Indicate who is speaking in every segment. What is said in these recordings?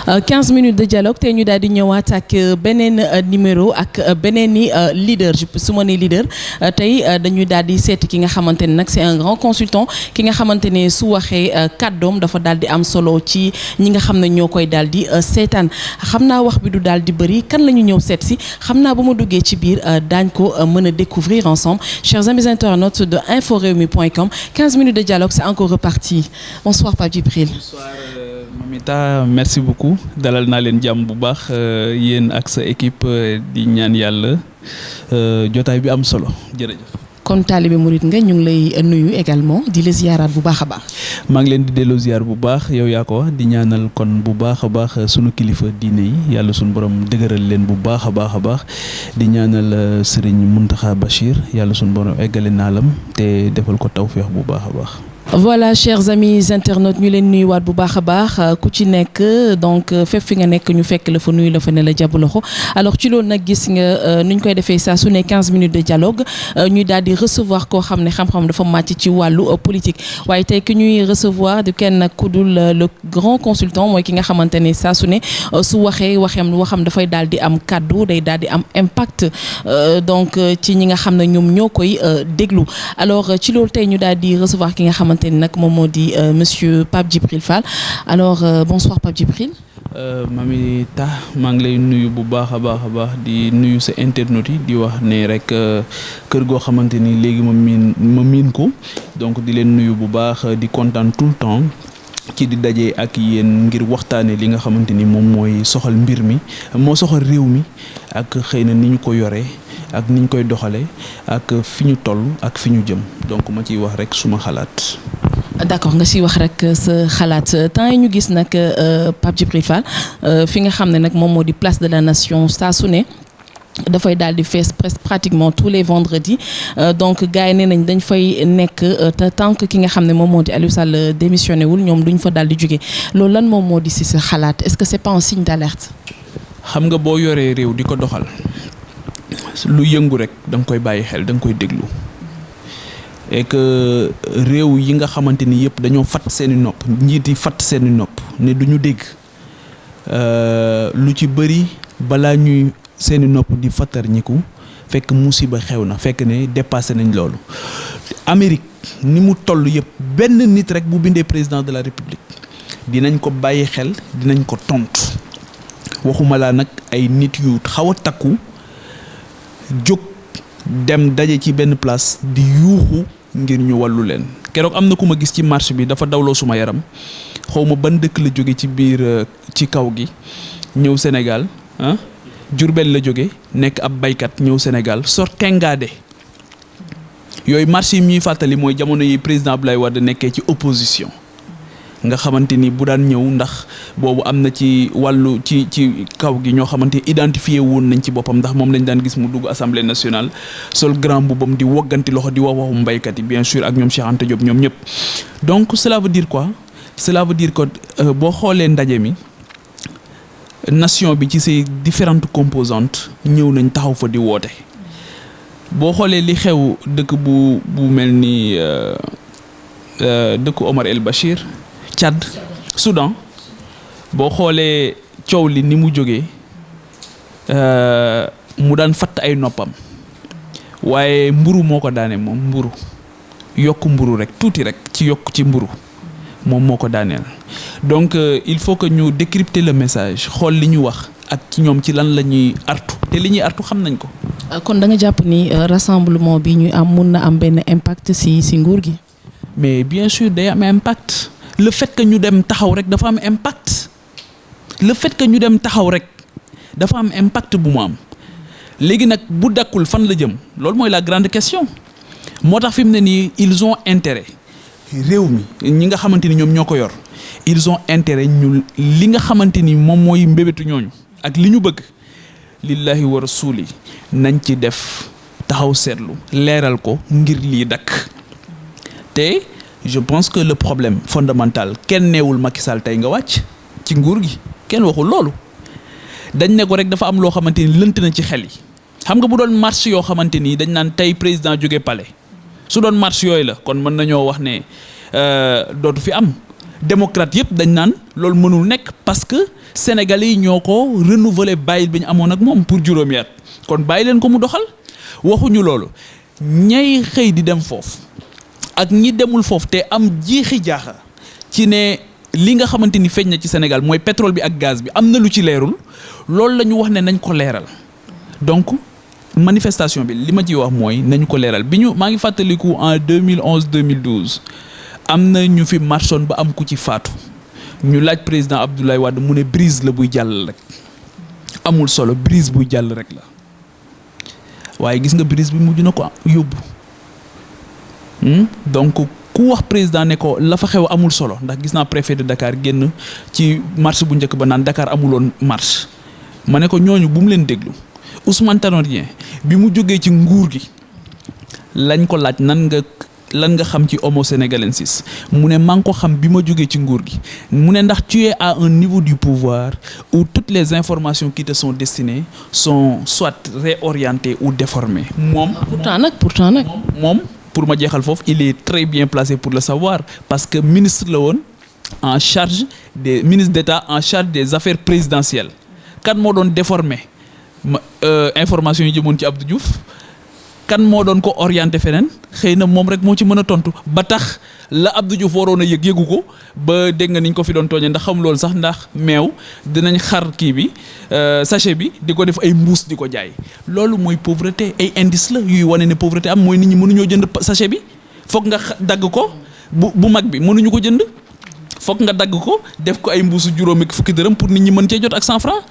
Speaker 1: 15 minutes de dialogue te ñu daal di ñëwaat ak beneen numéro ak beneen i leader su ma nee leader tey dañuy daal di seeti ki nga xamante ne nag c'est un grand consultant ki nga xamante ne su waxee kàddoom dafa daal di am solo ci ñi nga xam ne ñoo koy daal di seetaan xam naa wax bi du daal di bëri kan la ñu ñëw seet si xam naa bu ma duggee ci biir daañ ko mën a découvrir ensemble chers amis internautes de inforewmi.com 15 minutes de dialogue c'est encore reparti bonsoir Pape Djibril.
Speaker 2: Bonsoir Mamita, merci beaucoup dalal naa leen jàmm bu baax yéen ak sa équipe di ñaan yàlla jotaay bi am solo jërëjëf.
Speaker 1: kon taalibe murit nga ñu ngi lay nuyu également di la ziyaaraat bu baax a baax.
Speaker 2: maa ngi leen di delloo ziyaar bu baax yow yaa ko wax di ñaanal kon bu baax a baax sunu kilifa diine yi yàlla sunu borom dëgëral leen bu baax a baax di ñaanal Serigne Mountakha Bachir yàlla sunu borom eggale naalam te defal ko tawféex bu baax a baax.
Speaker 1: voilà chers amis internautes ñu leen nuyuwaat bu baax a baax ku ci nekk donc fépp fi nga nekk ñu fekk la fa nuyu la fa ne la jàpp loxo alors ci loolu nag gis nga nu ñu koy defee saa su ne 15 minutes de dialogue ñuy daal di recevoir koo xam ne xam-xam dafa màcc ci wàllu politique waaye tey ki ñuy recevoir du kenn ku dul le grand consultant mooy ki nga xamante ne saa su ne su waxam dafay daal di am kaddu day daal di am impact donc ci ñi nga xam ne ñoom ñoo koy déglu alors ci loolu tey ñu daal di recevoir ki nga xamante nag moom moo di monsieur Pape Djibril Fall alors bonsoir Pape Djibril.
Speaker 2: Mamita maa ngi lay nuyu bu baax a baax di nuyu sa internautes yi di wax ne rek kër goo xamante ni léegi ma miin ko donc di leen nuyu bu baax di kontaan tout le temps ci di daje ak yéen ngir waxtaane li nga xamante ni moom mooy soxal mbir mi moo soxal réew mi ak xëy na ni ñu ko yoree ak ni ñu koy doxalee ak fi ñu toll ak fi ñu jëm donc ma ciy wax rek suma xalaat.
Speaker 1: d'accord nga siy wax rek sa xalaat temps yi ñu gis nag Pape Djibril Fall fi nga xam ne nag moom moo di place de la nation saa su ne dafay daal di fees presque pratiquement tous les vendredis donc gars yi nee nañ dañ fay nekk te tant que ki nga xam ne moom moo di Aliou Sall démissionné wul ñoom duñ fa daal di jóge loolu lan moom moo di si sa xalaat est-ce que c'est pas un signe d'alerte.
Speaker 2: xam nga boo yoree réew di ko doxal lu yëngu rek da nga koy bàyyi xel da nga koy déglu et que réew yi nga xamante ni yëpp dañoo fatt seeni nopp njiit yi fatt seeni nopp ne du ñu dégg lu ci bëri balaa ñuy seeni nopp di fattar ñiku fekk musiba xew na fekk ne dépassé nañ loolu. Amérique ni mu toll yëpp benn nit rek bu bindee président de la République dinañ ko bàyyi xel dinañ ko tontu waxuma laa nag ay nit yu xaw a takku jóg dem daje ci benn place di yuuxu ngir ñu wàllu leen. keroog am na ku ma gis ci marche bi dafa dawloo suma yaram xaw ma ban dëkk la jóge ci biir ci kaw gi ñëw Sénégal ah Jurbel la jóge nekk ab baykat ñëw Sénégal sor tengaade yooyu marche yi ñuy fàttali mooy jamono yi président Abdoulaye Wade nekkee ci opposition nga xamante ni bu daan ñëw ndax boobu am na ci wàllu ci kaw gi ñoo xamante identifié woon nañ ci boppam ndax moom lañ daan gis mu dugg assemblée nationale sol grand boubam di wogganti loxo di wax waxu mbaykat yi bien sûr ak ñoom Cheikh Anta Diop ñoom ñëpp. donc cela veut dire quoi cela veut dire que boo xoolee ndaje mi nation bi ci ses différentes composantes ñëw nañ taxaw fa di woote boo xoolee li xew dëkk bu mel ni dëkku Omar El Bachir. Tchad Soudan boo xoolee coow li ni mu jógee mu daan fatt ay noppam waaye mburu moo ko daane moom mburu yokk mburu rek tuuti rek ci yokk ci mburu moom moo ko daaneel donc il faut que ñu décrypter le message xool li ñu wax ak ci ñoom ci lan la ñuy artu te li ñuy artu xam nañ ko.
Speaker 1: kon da nga jàpp ni rassemblement bi ñu am mun na am benn impact si nguur gi.
Speaker 2: mais bien sûr day am impact. le fait que ñu dem taxaw rek dafa am impact le fait que ñu dem taxaw rek dafa am impact bu mu am léegi nag bu dakkul fan la jëm loolu mooy la grande question moo tax fi mu ne nii ils ont intérêt réew mi ñi nga xamante ni ñoom ñoo ko yor ils ont intérêt ñu li nga xamante ni moom mooy mbébétu ñooñu ak li ñu bëgg lillahi wa rasuli nañ ci def taxaw seetlu leeral ko ngir lii dakk te je pense que le problème fondamental kenn neewul Macky Sall tey nga wàcc ci nguur gi kenn waxul loolu dañ ne ko rek dafa am loo xamante ni lënt na ci xel yi xam nga bu doon marche yoo xamante ni dañ naan tey président jóge palais su doon marche yooyu la kon mën nañoo wax ne dootu fi am démocrate yëpp dañ naan loolu mënul nekk parce que sénégalais yi ñoo ko renouveler bàyyi bi ñu amoon ak moom pour juróomi at kon bàyyi leen ko mu doxal waxuñu loolu ñay xëy di dem foofu ak ñi demul foofu te am jiixi jaaxa ci ne li nga xamante ni feeñ na ci Sénégal mooy pétrole bi ak gaz bi am na lu ci leerul loolu la ñu wax ne nañ ko leeral donc manifestation bi li ma ciy wax mooy nañu ko leeral maa ngi fàttaliku en 2011 2012 am na ñu fi marchoon ba am ku ci faatu ñu laaj président Abdoulaye Wade mu ne brise la buy jàll rek amul solo brise buy jàll rek la waaye gis nga brise bi mujj na ko yóbbu donc ku wax président ne ko la fa xew amul solo ndax gis naa préfet de Dakar génn ci marche bu njëkk ba naan Dakar amuloon marche ma ne ko ñooñu bu mu leen déglu Ousmane Tanor Dieng bi mu jógee ci nguur gi lañ ko laaj lan nga xam ci homo sénégalensis mu ne maa ngi ko xam bi ma jógee ci nguur gi mu ne ndax tu es à un niveau du pouvoir où toutes les informations qui te sont destinées sont soit réorientées ou déformées moom
Speaker 1: pourtant nag
Speaker 2: moom pour ma jeexal foofu il est très bien placé pour le savoir parce que ministre la woon en charge des ministre d'État en charge des affaires présidentielles kan moo doon déformer information yi jëmoon ci Abdou Diouf kan moo doon ko orienté feneen xëy na moom rek moo ci mën a tontu ba tax la Abdou Diouf waroon a yëgu ko ba dégg nga niñ ko fi doon tooñee ndax xam loolu sax ndax meew dinañ xar kii bi sachet bi di ko def ay mbuus di ko jaay loolu mooy pauvreté ay indice la yuy wane ne pauvreté am mooy nit ñi mënuñoo jënd sachet bi foog nga dagg ko bu mag bi mënuñu ko jënd foog nga dagg ko def ko ay mbuusu juróomi fukki dërëm pour nit ñi mën cee jot ak 100 francs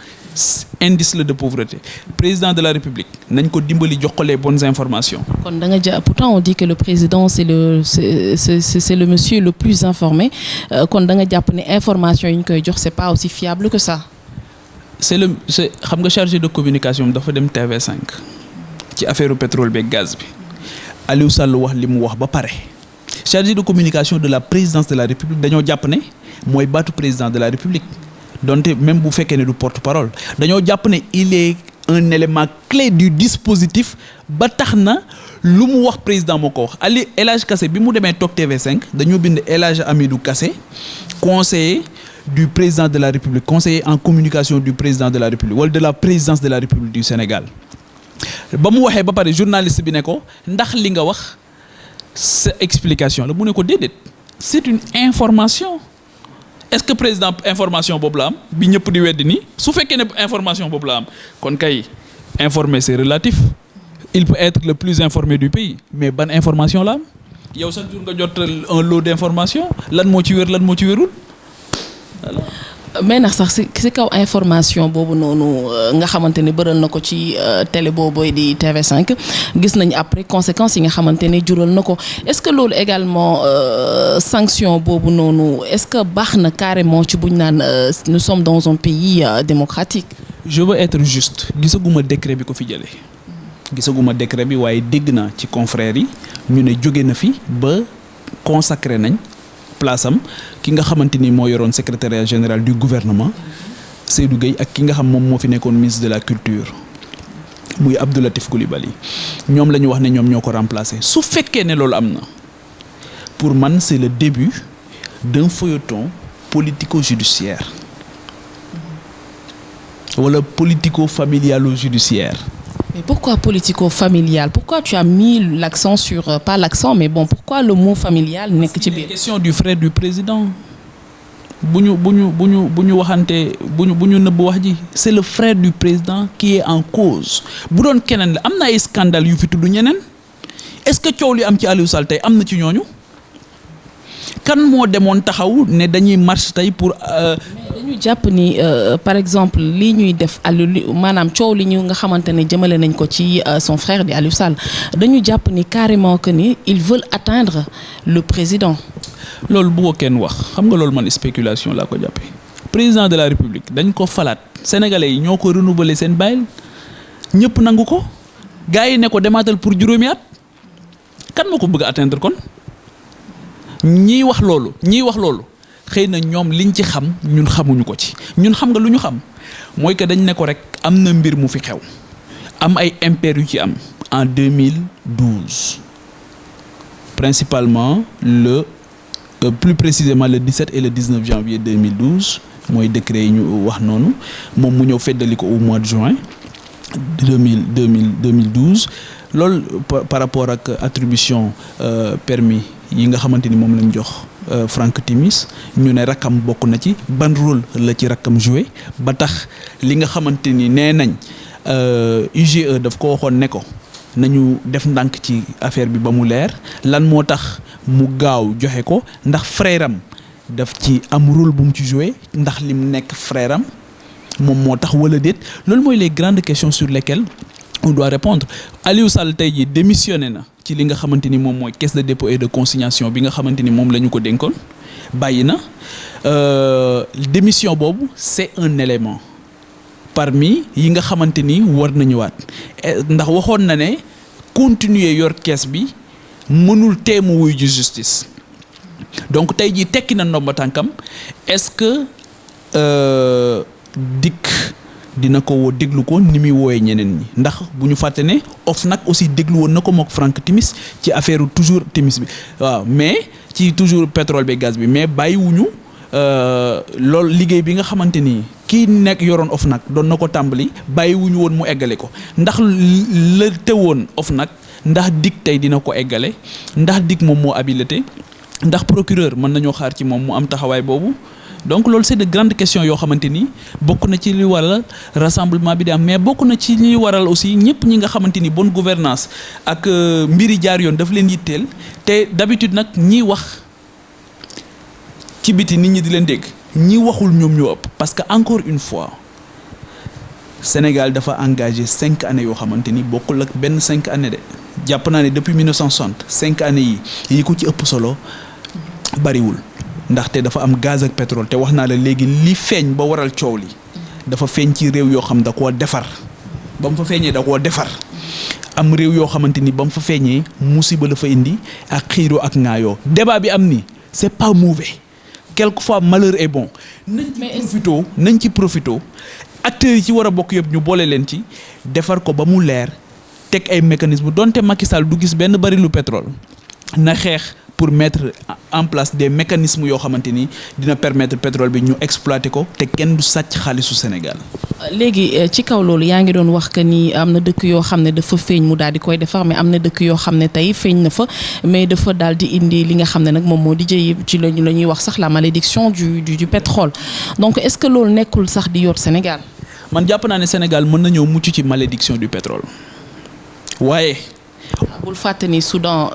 Speaker 2: indice la de pauvreté président de la République nañ ko dimbali jox ko les bonnes informations.
Speaker 1: kon da nga pourtant on dit que le président c'est le monsieur le plus informé kon da nga jàpp ne information yi ñu koy jox c'est pas aussi fiable que ça.
Speaker 2: c'est xam nga chargé de communication dafa dem TV5 ci affaire pétrole beeg gaz bi Aliou Sall wax li mu wax ba pare chargé de communication de la présidence de la République dañoo jàpp ne mooy baatu président de la République. donte même bu fekkee ne du porte-parole dañoo jàpp ne il est un élément clé du dispositif ba tax na lu mu wax président moo ko wax El Hadj Kassé bi mu demee toog TV5 dañoo bind El Hadj Amidou Kassé conseiller du président de la République conseiller en communication du président de la République wala de la présidence de la République du Sénégal ba mu waxee ba pare journaliste bi ne ko ndax li nga wax sa explication la mu ne ko déedéet c'est une information. Est-ce que président information boobu la am bi ñëpp di weddi nii su fekkee ne information boobu la am kon kay informer c'est relatif il peut être le plus informé du pays mais ban information la am yow chaque jour nga jot un lot d'information lan moo ci wér lan moo ci wérul voilà.
Speaker 1: mais nag sax si kaw information boobu noonu nga xamante ne bëral na ko ci télé boobu di TV5 gis nañ après conséquences yi nga xamante ne jural na ko est-ce que loolu également sanction boobu noonu est-ce que baax na carrément ci buñ naan nous sommes dans un pays démocratique.
Speaker 2: je veux être juste gisaguma décret bi ko fi jëlee gisaguma décret bi waaye dégg naa ci confrères yi ñu ne jóge na fi ba consacré nañ place am ki nga xamante ni moo yoroon secrétariat général du gouvernement Seydou Gueye ak ki nga xam moom moo fi nekkoon ministre de la culture muy Abdou Latif Coulibaly ñoom la ñu wax ne ñoom ñoo ko remplacer su fekkee ne loolu am na pour man c'est le début d'un feuilleton politico-judiciaire wala politico-familialo-judiciaire.
Speaker 1: Mais pourquoi politico-familial? Pourquoi tu as mis l'accent sur, pas l'accent, mais bon, pourquoi le mot familial nekk ci biir?
Speaker 2: C'est la question du frère du président. bu ñu waxante bu ñu nëbb wax ji c'est le frère du président qui est en cause bu doon keneen la am na ay scandale yu fi tudd ñeneen est-ce que coow li am ci Aliou Sall tey am na ci ñooñu kan moo demoon taxaw ne dañuy marche tey pour.
Speaker 1: dañu jàpp ni par exemple lii ñuy def Aliou maanaam coow li ñu nga xamante ne jëmale nañ ko ci son frère di Aliou Sall dañu jàpp ni carrément que ni ils veulent atteindre le président.
Speaker 2: loolu bu ko kenn wax xam nga loolu man spéculation laa ko jàppee président de la république dañ ko falaat sénégalais yi ñoo ko renouveler seen bàyyil ñëpp nangu ko gars yi ne ko demaatal pour juróomi at kan moo ko bëgg a atteindre kon ñiy wax loolu xëy na ñoom liñ ci xam ñun xamuñu ko ci ñun xam nga lu ñu xam mooy que dañ ne ko rek am na mbir mu fi xew am ay impair yu ci am en 2012 principalement plus précisément le 17 et le 19 janvier 2012 mooy décret yi ñu wax noonu moom mu ñëw feddali ko au mois de juin 2012 loolu par rapport ak attribution permis yi nga xamante ni moom lañ jox Franck Timis ñu ne rakkam bokk na ci ban rôle la ci rakkam joué ba tax li nga xamante ni nee nañ UGE daf ko waxoon ne ko nañu def ndànk ci affaire bi ba mu leer lan moo tax mu gaaw joxe ko ndax frère am daf ci am rôle bu mu ci joué ndax lim nekk frère am moom moo tax wala déet loolu mooy les grandes questions sur lesquelles on doit répondre. Aliou Sall tey jii démissionné na ci li nga xamante ni moom mooy caisse de dépôt et de consignation bi nga xamante ni moom la ñu ko dénkoon bàyyi na démission boobu c'est un élément parmi yi nga xamante ni war na ñëwaat ndax waxoon na ne continuer yor caisse bi mënul teemu wuy ji justice donc tey jii tekki na ndomba tànkam est-ce que dikk dina ko woo déglu ko ni muy wooyee ñeneen ñi ndax bu ñu fàtte ne OFNAC aussi déglu woon na ko mook Franck Timis ci affaire toujours Timis bi waaw mais ci toujours pétrole bi gaz bi mais bàyyiwuñu loolu liggéey bi nga xamante ni kii nekk yoroon OFNAC doon na ko tàmbali bàyyiwuñu woon mu eggale ko ndax la teewoon OFNAC ndax dik tey dina ko eggale ndax dik moom moo habilité ndax procureur mën nañoo xaar ci moom mu am taxawaay boobu donc loolu c'est de grandes questions yoo xamante ni bokk na ci li waral rassemblement bi di am mais bokk na ci li waral aussi ñëpp ñi nga xamante ni bonne gouvernance ak mbiri jaar yoon daf leen yitteel te d'habitude nag ñiy wax ci biti nit ñi di leen dégg ñi waxul ñoom ñoo ëpp parce que encore une fois Sénégal dafa engagé 5 années yoo xamante ni bokkul ak benn 5 années de jàpp naa ne depuis 1960 5 années yi ko ci ëpp solo bariwul ndaxte dafa am gaz ak pétrole te wax naa la léegi li feeñ ba waral coow li dafa feeñ ci réew yoo xam da koo defar ba mu fa feeñee da koo defar am réew yoo xamante ni ba mu fa feeñee musiba la fa indi ak xiiroo ak ŋaayoo débat bi am ni c'est pas mauvais quelquefois malheur est bon nañ ci profito acteurs yi ci war a bokk yëpp ñu boole leen ci defar ko ba mu leer teg ay mécanismes donte Macky Sall du gis benn barilu pétrole na xeex pour mettre en place des mécanismes yoo xamante ni dina permettre pétrole bi ñu exploiter ko te kenn du sàcc xaalisu Sénégal.
Speaker 1: léegi ci kaw loolu yaa ngi doon wax que ni am na dëkk yoo xam ne dafa feeñ mu daal di koy defar mais am na dëkk yoo xam ne tey feeñ na fa mais dafa daal di indi li nga xam ne nag moom moo di jëy ci la ñuy wax sax la malédiction du pétrole donc est-ce que loolu nekkul sax di yor Sénégal.
Speaker 2: man jàpp naa ne Sénégal mën na ñëw mucc ci malédiction du pétrole waaye.
Speaker 1: bul fàtte ni Soudan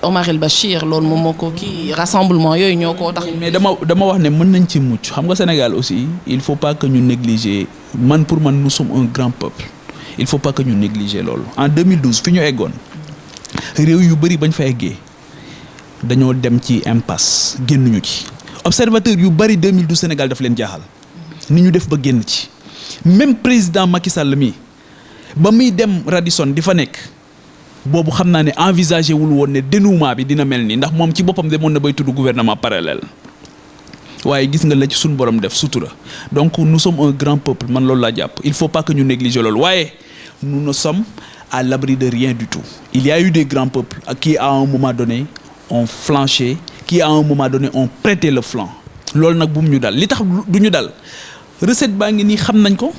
Speaker 1: Omar El Bachir loolu moom moo ko kii rassemblement yooyu ñoo ko tax. mais
Speaker 2: dama wax ne mën nañ ci mucc xam nga Sénégal aussi il faut pas que ñu négliger pour man nous sommes un grand peuple il faut pas que ñu négliger loolu. en 2012 fi ñu eggoon réew yu bëri bañ fa eggee dañoo dem ci impasse génnuñu ci observateur yu bëri 2012 Sénégal daf leen jaaxal ni ñu def ba génn ci même président Macky Sall mi ba muy dem Radisson di fa nekk. boobu xam naa ne envisagé wul woon ne dénouement bi dina mel nii ndax moom ci boppam demoon na bay tudd gouvernement parallèle waaye gis nga la ci suñu borom def sutura donc nous sommes un grand peuple man loolu laa jàpp il faut pas que ñu négliger loolu waaye nous ne sommes à l'abri de rien du tout il y a eu des grands peuples qui à un moment donné ont flanché qui à un moment donné ont prêté le flanc loolu nag bu mu ñu dal li tax du ñu dal recette baa ngi nii xam nañ ko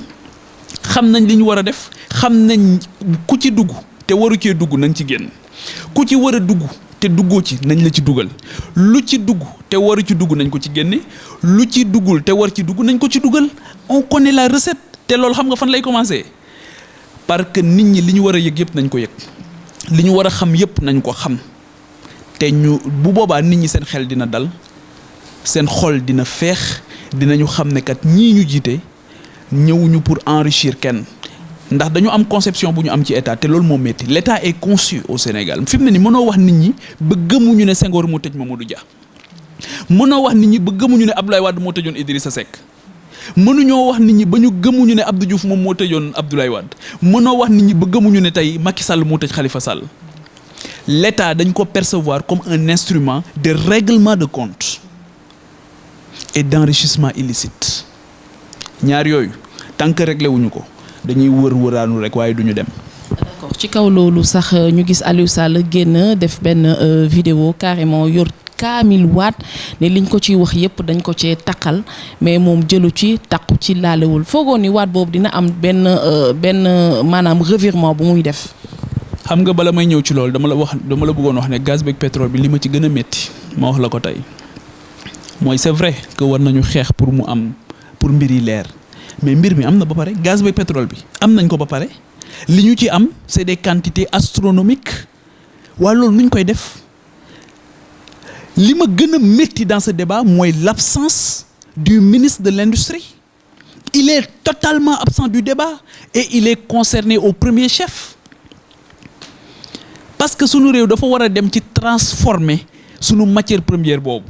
Speaker 2: xam nañ li ñu war a def xam nañ ku ci dugg te waru cee dugg nañ ci génn ku ci war a dugg te duggoo ci nañ la ci dugal lu ci dugg te waru ci dugg nañ ko ci génne lu ci duggul te war ci dugg nañ ko ci dugal on connaît la recette te loolu xam nga fan lay commencer parce que nit ñi li ñu war a yëg yëpp nañ ko yëg li ñu war a xam yëpp nañ ko xam te ñu bu boobaa nit ñi seen xel dina dal seen xol dina feex dinañu xam ne kat ñii ñu jiite ñëwuñu pour enrichir kenn. ndax dañu am conception bu ñu am ci état te loolu moo métti l'état est conçu au Sénégal fi mu ne ni mënoo wax nit ñi ba gëmuñu ne Senghor moo tëj Mamadou Dia mënoo wax nit ñi ba gëmuñu ne Abdoulaye Wade moo tëjoon Idrissa Seck mënuñoo wax nit ñi ba ñu gëmuñu ne Abdou Diouf moom moo tëjoon Abdoulaye Wade mënoo wax nit ñi ba gëmuñu ne tey Macky Sall moo tëj Khalifa Sall l'état dañ ko percevoir comme un instrument de règlement de compte et d'enrichissement illicite ñaar yooyu tant que réglé wuñu ko dañuy wëraanu rek waaye duñu dem.
Speaker 1: d'accord d'accord ci kaw loolu sax ñu gis Aliou Sall génn def benn vidéo carrément yor kaamil waat ne liñ ko ciy wax yépp dañ ko cee taqal mais moom jëlu ci taqu ci laalewul foogoon ni waat boobu dina am benn maanaam revirement bu muy def.
Speaker 2: xam nga bala may ñëw ci loolu dama la bëggoon wax ne gaz beeg pétrole bi li ma ci gën a métti ma wax la ko tey mooy c'est vrai que war nañu xeex pour mu am pour mbir yi leer mais mbir mi am na ba pare gaz beeg pétrole bi am nañ ko ba pare li ñu ci am c'est des quantités astronomiques waa loolu nuñ koy def li ma gën a métti dans ce débat mooy l'absence du ministre de l'industrie il est totalement absent du débat et il est concerné au premier chef parce que sunu réew dafa war a dem ci transformer sunu matière première boobu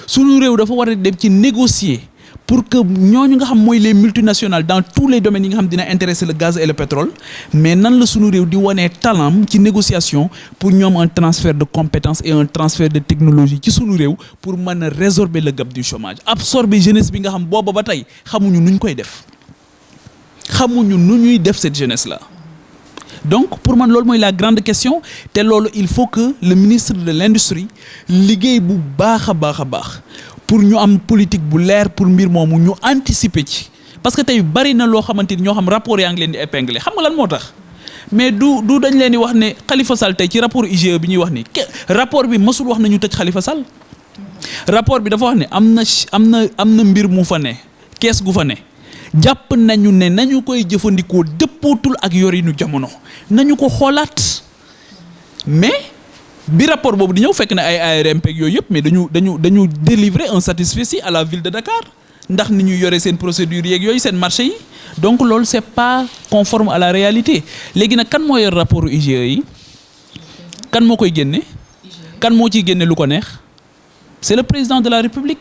Speaker 2: sunu réew dafa war a dem ci négocier pour que ñooñu nga xam mooy les multinationales dans tous les domaines yi nga xam dina intéresser le gaz et le pétrole mais nan la sunu réew di wanee talent ci négociation pour ñoom un transfert de compétences et un transfert de technologie ci sunu réew pour mën a résorber le gap du chômage absorber jeunesse bi nga xam booba ba tey xamuñu nuñ koy def xamuñu nu ñuy def cette jeunesse là donc pour man loolu mooy la grande question te loolu il faut que le ministre de l'industrie liggéey bu baax a baax a baax pour ñu am politique bu leer pour mbir moomu ñu anticiper ci parce que tey bari na loo xamante ni ñoo xam rapport yaa ngi leen di épingler xam nga lan moo tax mais du dañ leen di wax ne Khalifa Sall tey ci rapport IGE bi ñuy wax ni rapport bi mësul wax na ñu tëj Khalifa Sall rapport bi dafa wax ne am na mbir mu fa ne kees gu fa ne jàpp nañu ne nañu koy jëfandikoo dëppootul ak yorinu jamono nañu ko xoolaat mais bi rapport boobu di ñëw fekk na ay ARMP yooyu yëpp mais dañu délivrer un satisfecit à la ville de Dakar ndax ni ñu yore seen procédure yeeg yooyu seen marché yi donc loolu c'est pas conforme à la réalité léegi nag kan moo yor rapport IGE yi kan moo koy génne kan moo ciy génne lu ko neex c'est le président de la République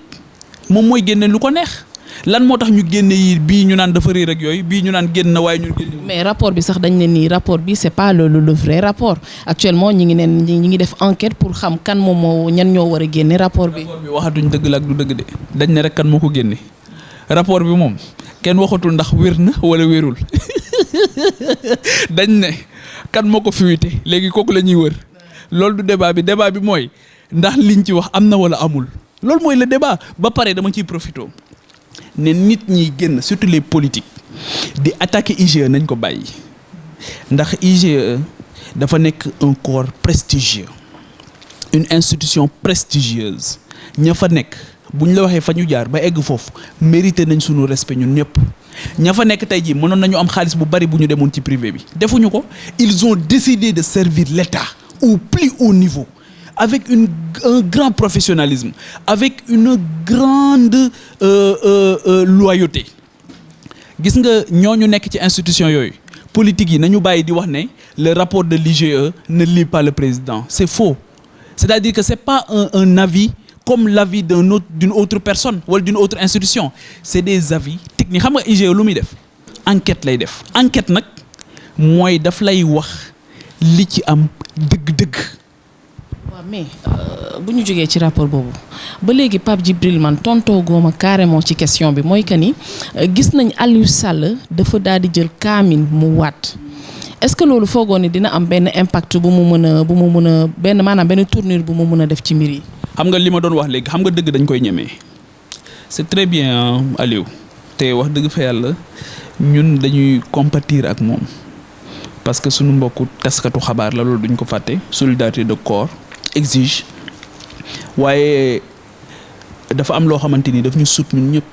Speaker 2: moom mooy génne lu ko neex lan moo tax ñu génne yi bii ñu naan dafa réer ak yooyu bii ñu naan génn na waaye ñun génn.
Speaker 1: mais rapport bi sax dañ ne nii rapport bi c'est pas le vrai rapport actuellement ñi ngi def enquête pour xam kan moom moo ñan ñoo war a génne rapport bi.
Speaker 2: rapport bi waxatuñ dëgg la ak du dëgg de dañ ne rek kan moo ko génne rapport bi moom kenn waxatul ndax wér na wala wérul dañ ne kan moo ko fuité léegi kooku la ñuy wër loolu du débat bi mooy ndax liñ ci wax am na wala amul loolu mooy le débat ba pare dama ciy profité. ne nit ñi génn surtout les politiques di attaquer IGE nañ ko bàyyi ndax IGE dafa nekk un corps prestigieux une institution prestigieuse ña fa nekk bu ñu la waxee fa ñu jaar ba egg foofu mérité nañ sunu respect ñun ñëpp ña fa nekk tey jii mënoon nañu am xaalis bu bari bu ñu demoon ci privé bi defuñu ko ils ont décidé de servir l'État au plus haut niveau avec un grand professionnalisme avec une grande loyauté gis nga ñooñu nekk ci institution yooyu politique yi nañu bàyyi di wax ne le rapport de l'IGE ne lit pas le président c'est faux c'est-à-dire que c'est pas un avis comme l'avis d'une autre personne wala d'une autre institution c'est des avis techniques xam nga IGE lu muy def enquête lay def enquête nag mooy daf lay wax li ci am dëgg-dëgg.
Speaker 1: waaw mais bu ñu jógee ci rapport boobu ba léegi Pape Djibril man tontoo gooma carrément ci question bi mooy que ni gis nañ Aliou Sall dafa daal di jël kaamin mu waat est-ce que loolu foogoon ni dina am benn impact bu mu mën a benn maanaam benn tournure bu mu mën a def ci mbir yi.
Speaker 2: xam nga li ma doon wax léegi xam nga dëgg dañ koy ñemee c'est très bien Aliou te wax dëgg fa yàlla ñun dañuy compatir ak moom parce que suñu mbokku taskatu xabaar la loolu duñ ko fàtte solidarité de corps exige waaye dafa am loo xamante ni daf ñu sut ñun ñëpp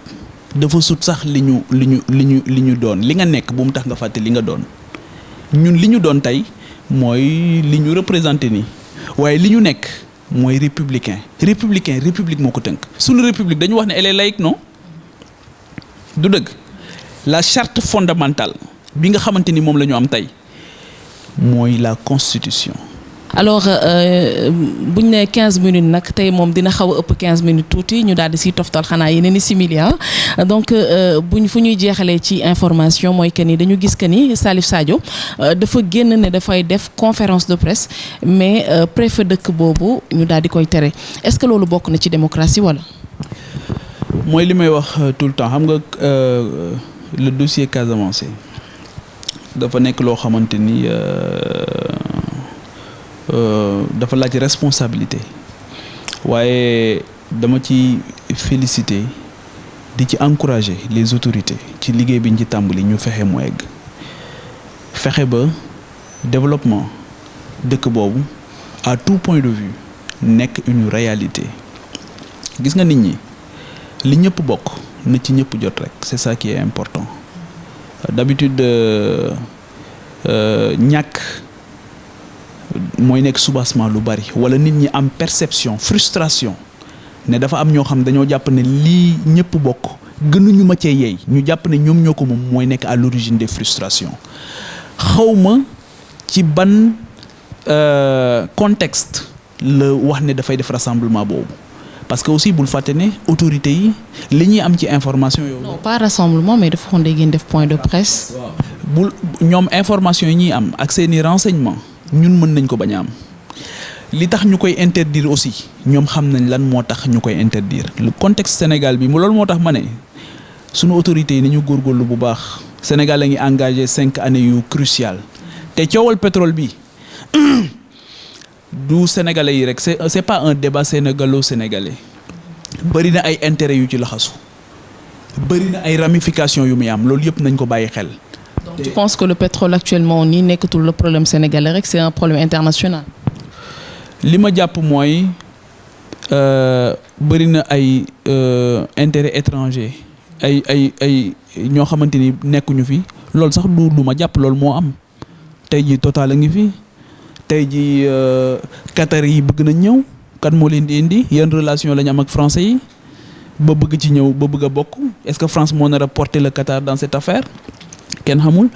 Speaker 2: dafa sut sax li ñu doon li nga nekk bu mu tax nga fàtte li nga doon ñun li ñu doon tey mooy li ñu représenté nii waaye li ñu nekk mooy république moo ko tënk suñu république dañu wax ne elle est laïque non du dëgg la charte fondamentale bi nga xamante ni moom la ñu am tey mooy la constitution.
Speaker 1: alors buñ ne 15 minutes nag tey moom dina xaw a ëpp 15 minutes tuuti ñu daal di siy toftal xanaa yeneen i simili donc fu ñuy jeexalee ci information mooy que ni dañu gis que ni Salif Sadio dafa génn ne dafay def conférence de presse mais préfet dëkk boobu ñu daal di koy tere est-ce que loolu bokk na ci démocratie wala.
Speaker 2: mooy li may wax tout le temps xam nga le dossier Casamance dafa nekk loo xamante ni dafa laaj responsabilité waaye dama ci féliciter di ci encourager les autorités ci liggéey bi ñu ci tàmbali ñu fexe mu egg fexe ba développement dëkk boobu à tout point de vue nekk une réalité gis nga nit ñi li ñëpp bokk na ci ñëpp jot rek c'est ça qui est important d'habitude ñàkk mooy nekk soubassement lu bari wala nit ñi am perception frustration ne dafa am ñoo xam dañoo jàpp ne lii ñëpp bokk gënuñu ma cee yey ñu jàpp ne ñoom ñoo ko moom mooy nekk à l'origine des frustrations xawma ci ban contexte la wax ne dafay def rassemblement boobu parce que aussi bul fàtte ne autorités yi li ñuy am ci information yow.
Speaker 1: non pas rassemblement mais dafa xoon day def point de presse.
Speaker 2: bul ñoom information yi ñuy am ak seeni renseignement ñun mën nañ ko bañ a am li tax ñu koy interdire aussi ñoom xam nañ lan moo tax ñu koy interdire le contexte Sénégal bi loolu moo tax ma ne sunu autorités yi nañu góorgóorlu bu baax Sénégal la ngi engagé 5 années yu crucial te coowal pétrole bi du sénégalais yi rek c'est pas un débat sénégalo-sénégalais bëri na ay intérêts yu ci laxasu bëri na ay ramifications yu muy am loolu yëpp nañ ko bàyyi xel.
Speaker 1: Donc tu penses que le pétrole actuellement nii nekkatul le problème sénégalais rek c'est un problème international.
Speaker 2: li ma jàpp mooy bëri na ay intérêts étrangers ay ñoo xamante ni nekkuñu fi loolu sax du lu ma jàpp loolu moo am tey jii Total a ngi fi tey jii Qatar yi bëgg nañ ñëw kan moo leen di indi yan relation la ñu am ak français yi ba bëgg ci ñëw ba bëgg a bokk est-ce que France moo nar a porter le Qatar dans cette affaire kenn xamul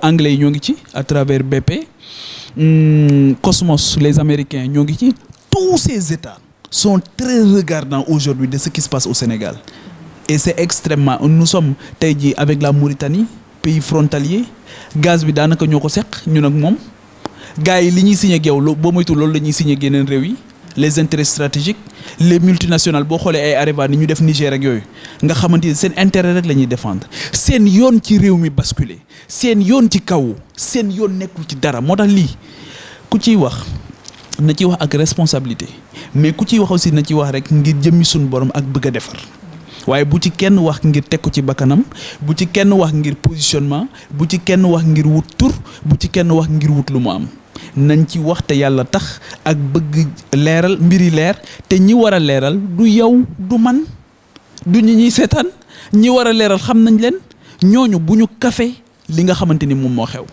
Speaker 2: anglais yi ñoo ngi ci à travers BP Cosmos les Américains ñoo ngi ci tous ces États sont très regardants aujourd'hui de ce qui se passe au Sénégal et c'est extrêmement nous sommes tey jii avec la Mauritanie pays frontalier gaz bi daanaka ñoo ko seq ñun ak moom gars yi li ñuy signé ak yow boo moytu loolu la ñuy signé ak yeneen réew yi les intérêts stratégiques les multinationales boo xoolee ay Areva ni ñu def Niger ak yooyu nga xamante ni seen intérêt rek la ñuy défendre seen yoon ci réew mi basculé seen yoon ci kaw seen yoon nekkul ci dara moo tax lii ku ciy wax na ci wax ak responsabilité mais ku ciy wax aussi na ci wax rek ngir jëmmi suñu borom ak bëgg a defar waaye bu ci kenn wax ngir teg ko ci bakkanam bu ci kenn wax ngir positionnement bu ci kenn wax ngir wut tur bu ci kenn wax ngir wut lu mu am nañ ci wax te yàlla tax ak bëgg leeral mbiri leer te ñi war a leeral du yow du man du ñuy seetaan ñi war a leeral xam nañ leen ñooñu bu ñu kafe li nga xamante ni moom moo xew.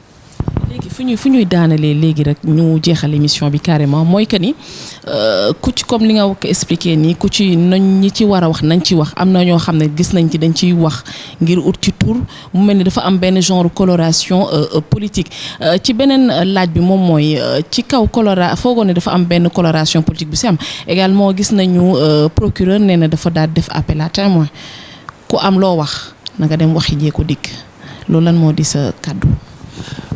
Speaker 1: léegi fu ñuy daanalee léegi rek ñu jeexal émission bi carrément mooy que ni ku ci comme li nga ko expliqué nii ku ci nañ ñi ci war a wax nañ ci wax am na ñoo xam ne gis nañ ci dañ ciy wax ngir ut ci tur mu mel ni dafa am benn genre coloration politique ci beneen laaj bi moom mooy ci kaw foogoo ne dafa am benn coloration politique bi si am également gis nañu procureur nee na dafa daal def appel à témoin ku am loo wax na nga dem waxi jee ko dikk loolu lan moo di sa kàddu.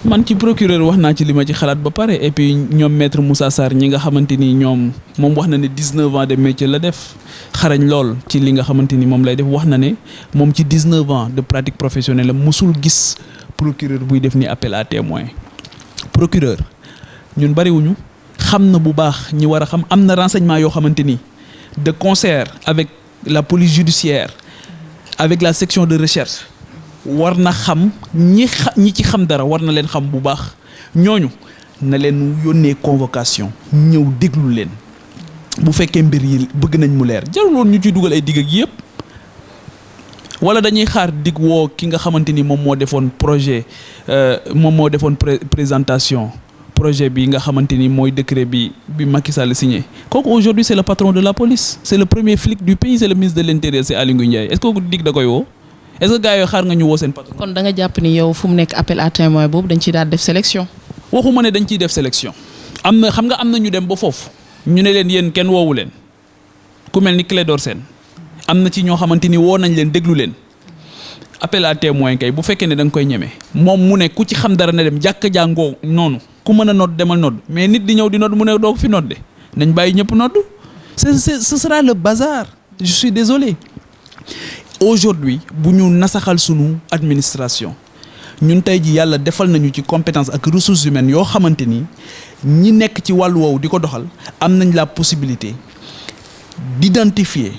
Speaker 2: man ci procureur wax naa ci li ma ci xalaat ba pare et puis ñoom maître Moussa Sarr ñi nga xamante ni ñoom moom wax na ne 19 ans de métier la def xarañ lool ci li nga xamante ni moom lay def wax na ne moom ci 19 ans de pratique professionnelle la musul gis procureur buy def ni appel à témoin procureur ñun bariwuñu xam na bu baax ñi war a xam am na renseignement yoo xamante ni de concert avec la police judiciaire avec la section de recherche war na xam ñi ci xam dara war na leen xam bu baax ñooñu na leen yónnee convocation ñëw déglu leen bu fekkee mbir yi bëgg nañ mu leer jaruloon ñu ciy dugal ay digg ak yëpp wala dañuy xaar dig woo ki nga xamante ni moom moo defoon projet moom moo defoon présentation projet bi nga xamante ni mooy décret bi Macky Sall signé kooku aujourd'hui c'est le patron de la police c'est le premier flic du pays c'est le ministre de l'intérieur c'est Aly Ngouille Ndiaye est-ce que kooku dig da koy woo est-ce que gars yoo xaar nga ñu woo seen patron.
Speaker 1: kon da nga jàpp ni yow fu mu nekk appel à témoin boobu dañ ciy daal def sélection.
Speaker 2: waxuma ne dañ ciy def sélection am na xam nga am na ñu dem ba foofu ñu ne leen yéen kenn woowu leen ku mel ni Clédor Sène am na ci ñoo xamante ni woo nañ leen déglu leen appel à témoin kay bu fekkee ne da nga koy ñeme moom mu ne ku ci xam dara na dem jàkk jàngoo noonu ku mën a nodd demal nodd mais nit di ñëw di nodd mu ne doo ko fi nodde nañ bàyyi ñëpp nodd ce sera le bazar je suis désolé. Aujourd'hui bu ñu nasaxal sunu administration ñun tey ji yàlla defal nañu ci compétence ak ressources humaines yoo xamante ni ñi nekk ci wàllu woowu di ko doxal am nañ la possibilité d'identifier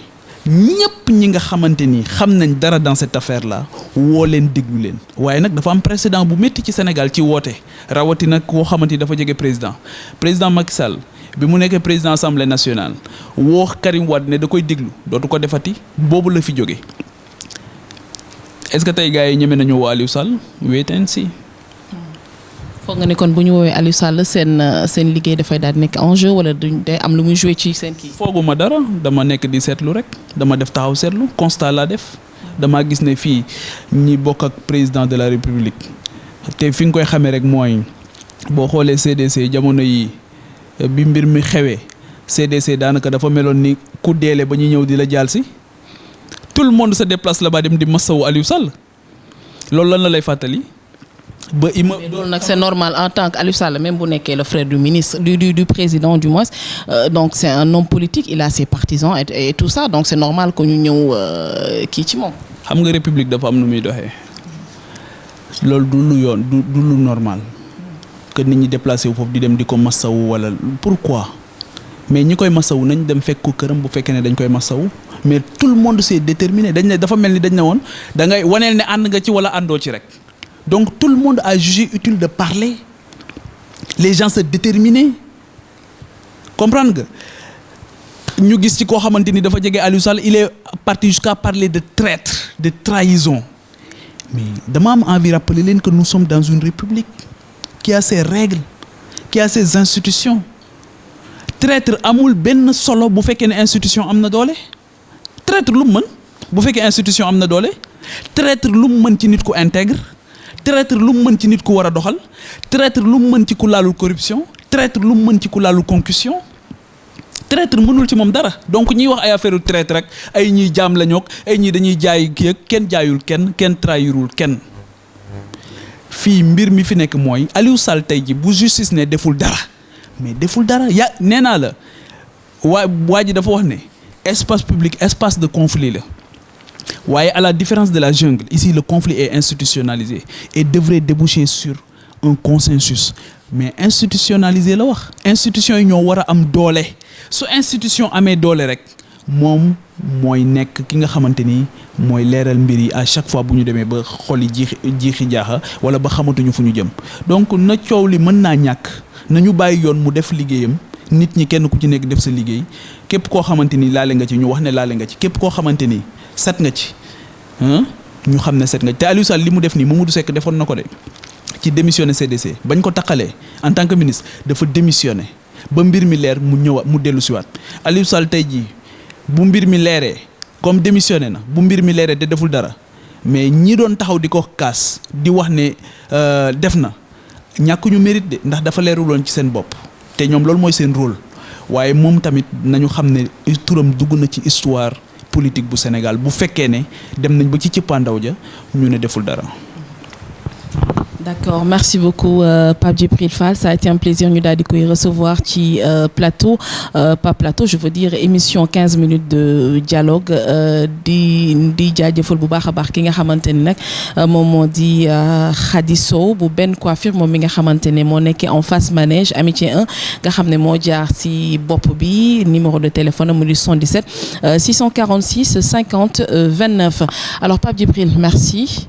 Speaker 2: ñëpp ñi nga xamante ni xam nañ dara dans cette affaire là woo leen déglu leen waaye nag dafa am précédent bu métti ci Sénégal ci woote rawatina koo xamante ni dafa jege président Macky Sall bi mu nekkee président assemblée nationale woo Karim Wade ne da koy déglu dootu ko defati boobu la fi jóge est-ce que tey gars yi ñeme nañu woo Aliou Sall wait and see.
Speaker 1: foog nga ne kon bu ñu woowee Aliou Sall seen liggéey dafay daal di nekk en jeu wala duñ day am lu muy joué ci seen kii.
Speaker 2: fooguma dara dama nekk di seetlu rek dama def taxaw seetlu constat laa def damaa gis ne fii ñi bokk ak président de la république te fi nga koy xamee rek mooy boo xoolee CDC jamono yi bi mbir mi xewee CDC daanaka dafa meloon ni ku deele ba ñuy ñëw di la jaal si tout le monde se déplace là-bas dem di masawu Aliou Sall loolu lan la lay fàttali.
Speaker 1: Mais loolu nag c'est normal en tant que Aliou Sall même bu nekkee le frère du ministre du président du moins donc c'est un homme politique il a ses partisans et tout ça donc c'est normal que ñu ñëw kii ci moom.
Speaker 2: xam nga république dafa am nu muy doxee loolu du lu yoon du lu normal que nit ñi déplacé wu foofu di dem di ko masawu wala pourquoi mais ñi koy masawu nañ dem fekk ko këram bu fekkee ne dañ koy masawu mais tout le monde s'est déterminé dañ ne dafa mel ni dañ ne woon da ngay waneel ne ànd nga ci wala àndoo ci rek. Donc tout le monde a jugé utile de parler les gens se déterminaient comprendre nga ñu gis ci koo xamante ni dafa jege Aliou Sall il est parti jusqu'à parler de traître de trahison mais dama am envie rappeler leen que nous sommes dans une république qui a ses règles qui a ses institutions traître amul benn solo bu fekkee ne institution am na doole traître lu mu mën bu fekkee institution am na doole traître lu mu mën ci nit ku intègre traître lu mu mën ci nit ku war a doxal traître lu mu mën ci ku laalul corruption traître lu mu mën ci ku laalul concussion traître mënul ci moom dara donc ñiy wax ay affaire traître rek ay ñiy jaam la ñook ay ñii dañuy jaay kii ak kenn jaayul kenn trahirul kenn fii mbir mi fi nekk mooy Aliou Sall tey ji bu justice ne deful dara mais deful dara nee naa la waa ji dafa wax ne espace public espace de conflit la waaye à la différence de la jungle ici le conflit est institutionnalisé et devrait déboucher sur un consensus mais institutionnalisé la wax institution yi ñoo war a am doole su institution amee doole rek moom mooy nekk ki nga xamante ni mooy leeral mbir yi à chaque fois bu ñu demee ba xol yi jiixi jaaxa wala ba xamatuñu fu ñu jëm donc na coow li mën naa ñàkk nañu bàyyi yoon mu def liggéeyam nit ñi kenn ku ci nekk def sa liggéey képp koo xamante ni laale nga ci ñu wax ne laale nga ci képp koo xamante ni set nga ci ñu xam ne set nga ci te Aliou Sall li mu def nii Mamadou Seck defoon na ko de ci démissionné CDC bañ ko taqalee en tant que ministre dafa démissionné ba mbir mi leer mu ñëwaat mu dellu siwaat Aliou Sall tey jii bu mbir mi leeree comme démissionné na bu mbir mi leeree te deful dara mais ñi doon taxaw di ko kaas di wax ne def na ñàkk ñu mérite de ndax dafa leeruloon ci seen bopp te ñoom loolu mooy seen rôle waaye moom tamit nañu xam ne turam dugg na ci histoire politique bu Sénégal bu fekkee ne dem nañ ba ci cëppaandaw ja ñu ne deful dara.
Speaker 1: D'accord, merci beaucoup Pape Djibril Fall, ça a été un plaisir ñu daal di koy recevoir ci plateau pas plateau je veux dire émission 15 minutes de dialogue di jaajëfal bu baax a baax ki nga xamante ni nag moom moo di Khady Sow bu benn coiffure moom mi nga xamante ne moo nekkee en face manège amitié 1 nga xam ne moo jaar ci bopp bi numéro de téléphone mu di 77 646 50 29 alors Pape Djibril merci.